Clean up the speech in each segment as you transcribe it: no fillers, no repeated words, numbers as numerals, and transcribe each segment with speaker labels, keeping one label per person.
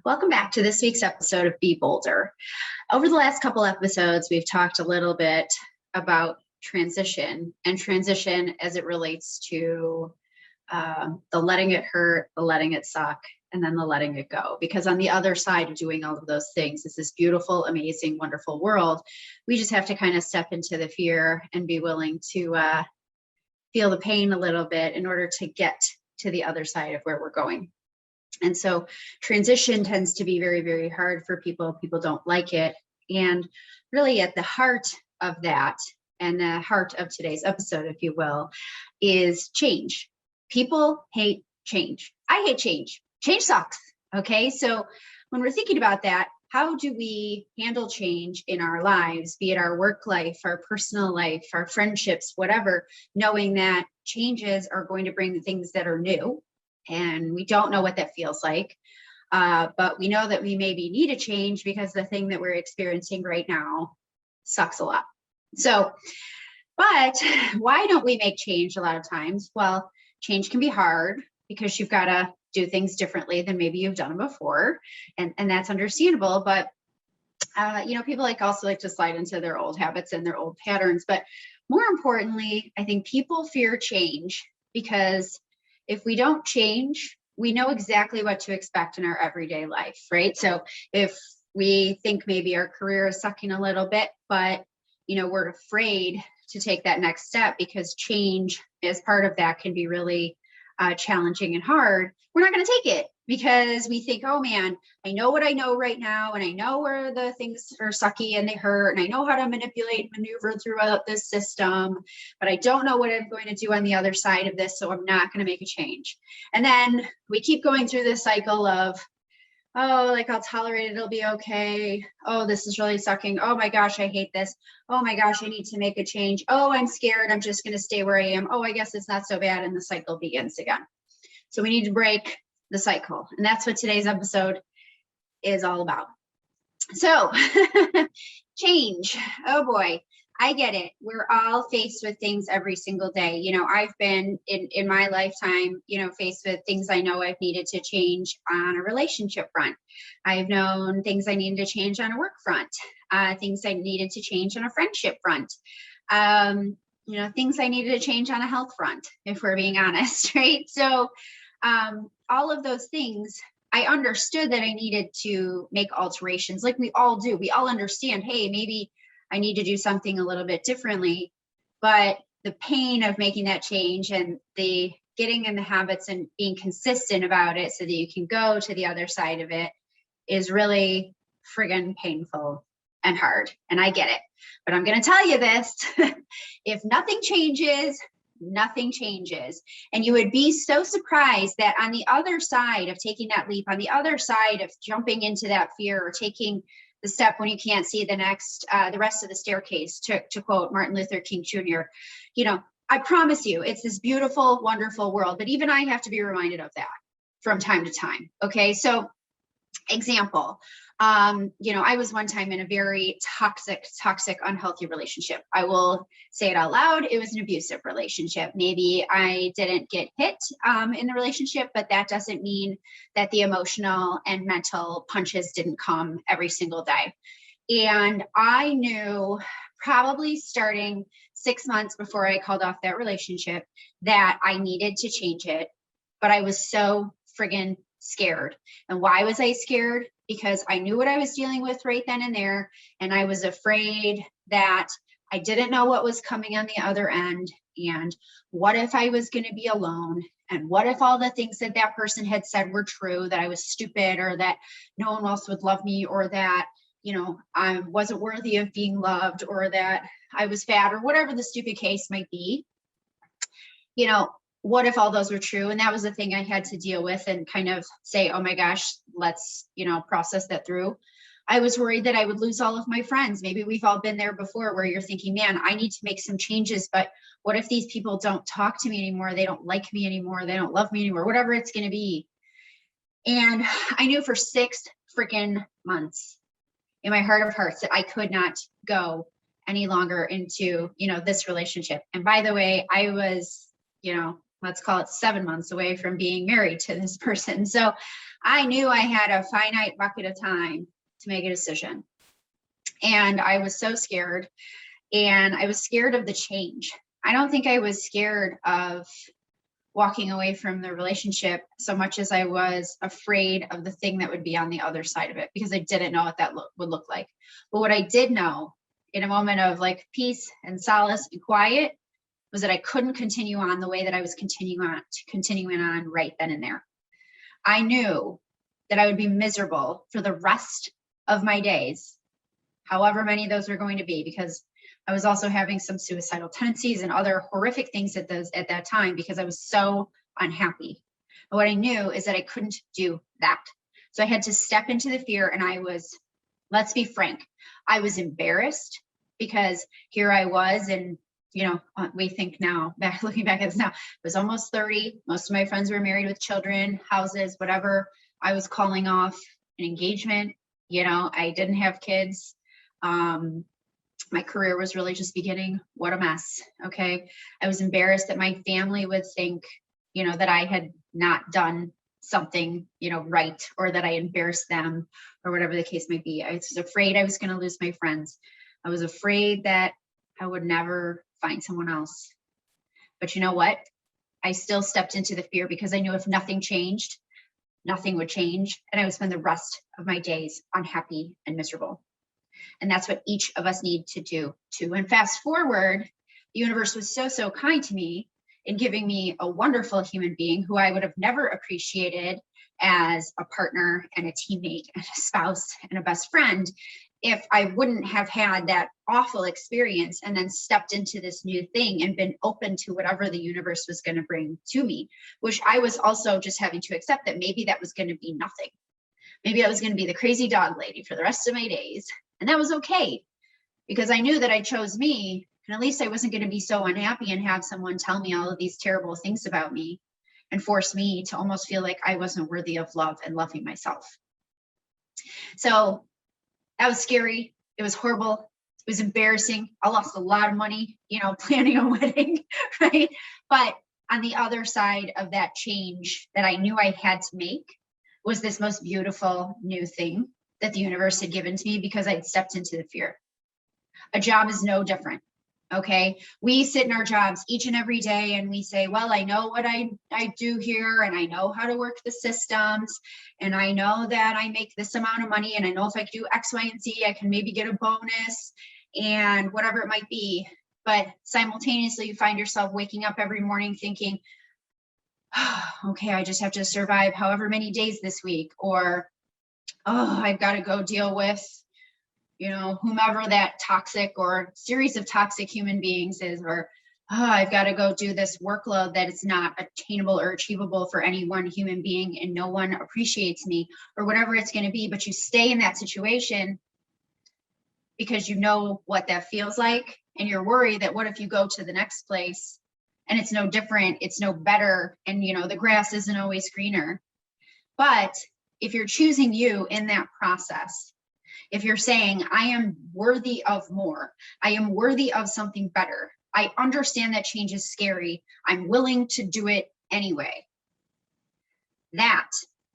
Speaker 1: Welcome back to this week's episode of Be Bolder. Over the last couple episodes, we've talked a little bit about transition as it relates to the letting it hurt, the letting it suck, and then the letting it go. Because on the other side of doing all of those things is this beautiful, amazing, wonderful world. We just have to kind of step into the fear and be willing to feel the pain a little bit in order to get to the other side of where we're going. And so transition tends to be very, very hard for people. People don't like it. And really at the heart of that, and the heart of today's episode, if you will, is change. People hate change. I hate change. Change sucks. Okay. So when we're thinking about that, how do we handle change in our lives, be it our work life, our personal life, our friendships, whatever, knowing that changes are going to bring things that are new. And we don't know what that feels like, but we know that we maybe need a change because the thing that we're experiencing right now sucks a lot. So, but why don't we make change a lot of times? Well, change can be hard because you've got to do things differently than maybe you've done them before. And that's understandable. But, people also like to slide into their old habits and their old patterns. But more importantly, I think people fear change because if we don't change, we know exactly what to expect in our everyday life, right? So if we think maybe our career is sucking a little bit, but we're afraid to take that next step because change as part of that can be really challenging and hard, we're not going to take it because we think, oh man, I know what I know right now, and I know where the things are sucky and they hurt, and I know how to manipulate, maneuver throughout this system, but I don't know what I'm going to do on the other side of this, so I'm not going to make a change. And then we keep going through this cycle of, oh, like I'll tolerate it, it'll be okay. Oh, this is really sucking. Oh my gosh, I hate this. Oh my gosh, I need to make a change. Oh, I'm scared. I'm just going to stay where I am. Oh, I guess it's not so bad. And the cycle begins again. So we need to break the cycle. And that's what today's episode is all about. So change. Oh boy, I get it. We're all faced with things every single day. I've been in my lifetime, faced with things I know I've needed to change on a relationship front. I've known things I needed to change on a work front, things I needed to change on a friendship front, things I needed to change on a health front, if we're being honest, right? So all of those things, I understood that I needed to make alterations like we all do. We all understand, hey, maybe I need to do something a little bit differently, but the pain of making that change and the getting in the habits and being consistent about it so that you can go to the other side of it is really friggin' painful and hard. And I get it, but I'm going to tell you this, if nothing changes, nothing changes. And you would be so surprised that on the other side of taking that leap, on the other side of jumping into that fear or taking the step when you can't see the rest of the staircase, to quote Martin Luther King Jr., I promise you, it's this beautiful, wonderful world. But even I have to be reminded of that from time to time. Okay. So example, I was one time in a very toxic, unhealthy relationship. I will say it out loud. It was an abusive relationship. Maybe I didn't get hit in the relationship, but that doesn't mean that the emotional and mental punches didn't come every single day. And I knew probably starting 6 months before I called off that relationship that I needed to change it, but I was so friggin' scared. And why was I scared? Because I knew what I was dealing with right then and there. And I was afraid that I didn't know what was coming on the other end. And what if I was going to be alone? And what if all the things that that person had said were true, that I was stupid, or that no one else would love me, or that, I wasn't worthy of being loved, or that I was fat, or whatever the stupid case might be. What if all those were true? And that was the thing I had to deal with and kind of say, oh my gosh, let's, process that through. I was worried that I would lose all of my friends. Maybe we've all been there before where you're thinking, man, I need to make some changes, but what if these people don't talk to me anymore? They don't like me anymore. They don't love me anymore, whatever it's going to be. And I knew for 6 freaking months in my heart of hearts that I could not go any longer into, this relationship. And by the way, I was, let's call it 7 months away from being married to this person. So I knew I had a finite bucket of time to make a decision. And I was so scared. And I was scared of the change. I don't think I was scared of walking away from the relationship so much as I was afraid of the thing that would be on the other side of it, because I didn't know what that would look like. But what I did know in a moment of like peace and solace and quiet was that I couldn't continue on the way that I was continuing on right then and there. I knew that I would be miserable for the rest of my days, however many of those were going to be, because I was also having some suicidal tendencies and other horrific things at that time because I was so unhappy. But what I knew is that I couldn't do that. So I had to step into the fear, and let's be frank, I was embarrassed because here I was, and we think now, looking back at this now, I was almost 30. Most of my friends were married with children, houses, whatever. I was calling off an engagement. I didn't have kids. My career was really just beginning. What a mess. Okay. I was embarrassed that my family would think, that I had not done something, right, or that I embarrassed them, or whatever the case might be. I was afraid I was going to lose my friends. I was afraid that I would never find someone else. But you know what? I still stepped into the fear because I knew if nothing changed, nothing would change. And I would spend the rest of my days unhappy and miserable. And that's what each of us need to do too. And fast forward, the universe was so kind to me in giving me a wonderful human being who I would have never appreciated as a partner and a teammate and a spouse and a best friend if I wouldn't have had that awful experience and then stepped into this new thing and been open to whatever the universe was going to bring to me, which I was also just having to accept that maybe that was going to be nothing. Maybe I was going to be the crazy dog lady for the rest of my days. And that was okay, because I knew that I chose me, and at least I wasn't going to be so unhappy and have someone tell me all of these terrible things about me and force me to almost feel like I wasn't worthy of love and loving myself. So that was scary. It was horrible. It was embarrassing. I lost a lot of money, planning a wedding, right? But on the other side of that change that I knew I had to make was this most beautiful new thing that the universe had given to me because I'd stepped into the fear. A job is no different. Okay. We sit in our jobs each and every day and we say, well, I know what I do here, and I know how to work the systems, and I know that I make this amount of money, and I know if I do X, Y, and Z, I can maybe get a bonus and whatever it might be. But simultaneously, you find yourself waking up every morning thinking, okay, I just have to survive however many days this week, or I've got to go deal with, whomever that toxic or series of toxic human beings is, or I've got to go do this workload that is not attainable or achievable for any one human being, and no one appreciates me, or whatever it's going to be. But you stay in that situation because you know what that feels like, and you're worried that what if you go to the next place and it's no different, it's no better, and the grass isn't always greener. But if you're choosing you in that process, if you're saying, I am worthy of more, I am worthy of something better, I understand that change is scary, I'm willing to do it anyway, that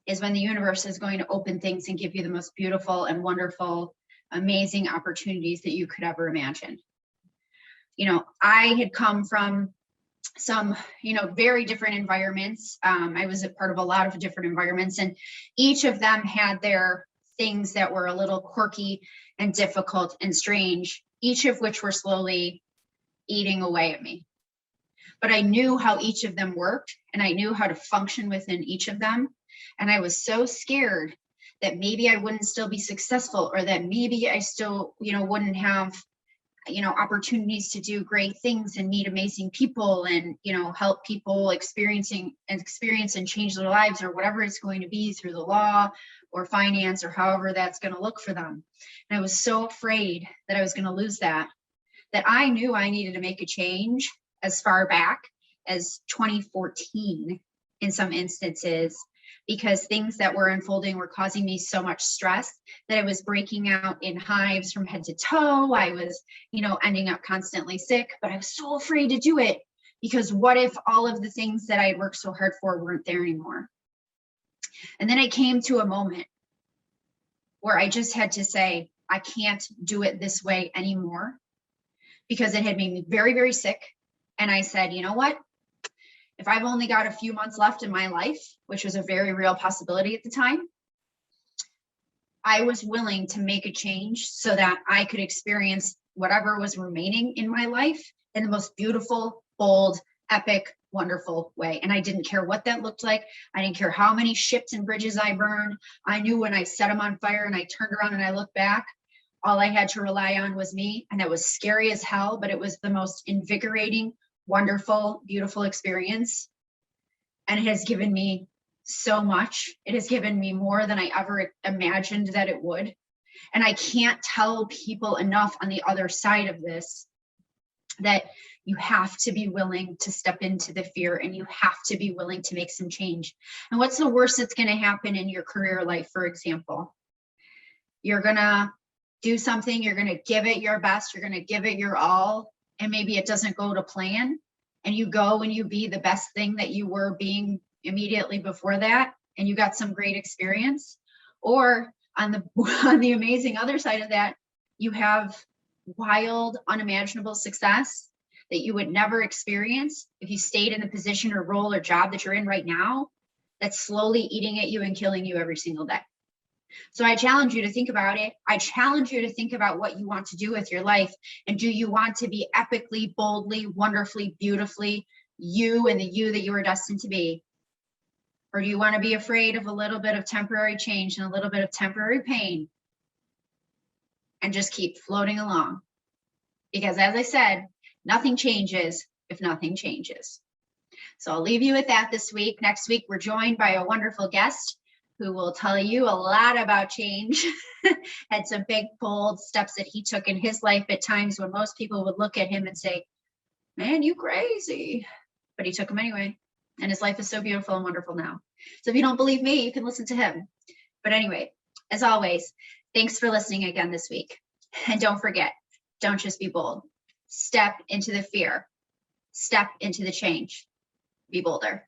Speaker 1: is when the universe is going to open things and give you the most beautiful and wonderful, amazing opportunities that you could ever imagine. I had come from some, very different environments. I was a part of a lot of different environments, and each of them had their things that were a little quirky and difficult and strange, each of which were slowly eating away at me. But I knew how each of them worked, and I knew how to function within each of them. And I was so scared that maybe I wouldn't still be successful, or that maybe I still, wouldn't have opportunities to do great things and meet amazing people and, help people experience and change their lives, or whatever it's going to be through the law or finance, or however that's going to look for them. And I was so afraid that I was going to lose that I knew I needed to make a change as far back as 2014 in some instances, because things that were unfolding were causing me so much stress that I was breaking out in hives from head to toe. I was, ending up constantly sick, but I was so afraid to do it, because what if all of the things that I had worked so hard for weren't there anymore? And then I came to a moment where I just had to say, I can't do it this way anymore, because it had made me very, very sick. And I said, you know what? If I've only got a few months left in my life, which was a very real possibility at the time, I was willing to make a change so that I could experience whatever was remaining in my life in the most beautiful, bold, epic, wonderful way. And I didn't care what that looked like. I didn't care how many ships and bridges I burned. I knew when I set them on fire and I turned around and I looked back, all I had to rely on was me. And that was scary as hell, but it was the most invigorating, wonderful, beautiful experience. And it has given me so much. It has given me more than I ever imagined that it would. And I can't tell people enough on the other side of this that you have to be willing to step into the fear, and you have to be willing to make some change. And what's the worst that's going to happen in your career life, for example? You're going to do something, you're going to give it your best, you're going to give it your all, and maybe it doesn't go to plan, and you go and you be the best thing that you were being immediately before that, and you got some great experience. Or on the amazing other side of that, you have wild, unimaginable success that you would never experience if you stayed in the position or role or job that you're in right now, that's slowly eating at you and killing you every single day. So I challenge you to think about it. I challenge you to think about what you want to do with your life. And do you want to be epically, boldly, wonderfully, beautifully you, and the you that you were destined to be? Or do you want to be afraid of a little bit of temporary change and a little bit of temporary pain and just keep floating along? Because as I said, nothing changes if nothing changes. So I'll leave you with that this week. Next week, we're joined by a wonderful guest who will tell you a lot about change. Had some big, bold steps that he took in his life at times when most people would look at him and say, man, you crazy. But he took them anyway. And his life is so beautiful and wonderful now. So if you don't believe me, you can listen to him. But anyway, as always, thanks for listening again this week. And don't forget, don't just be bold. Step into the fear. Step into the change. Be bolder.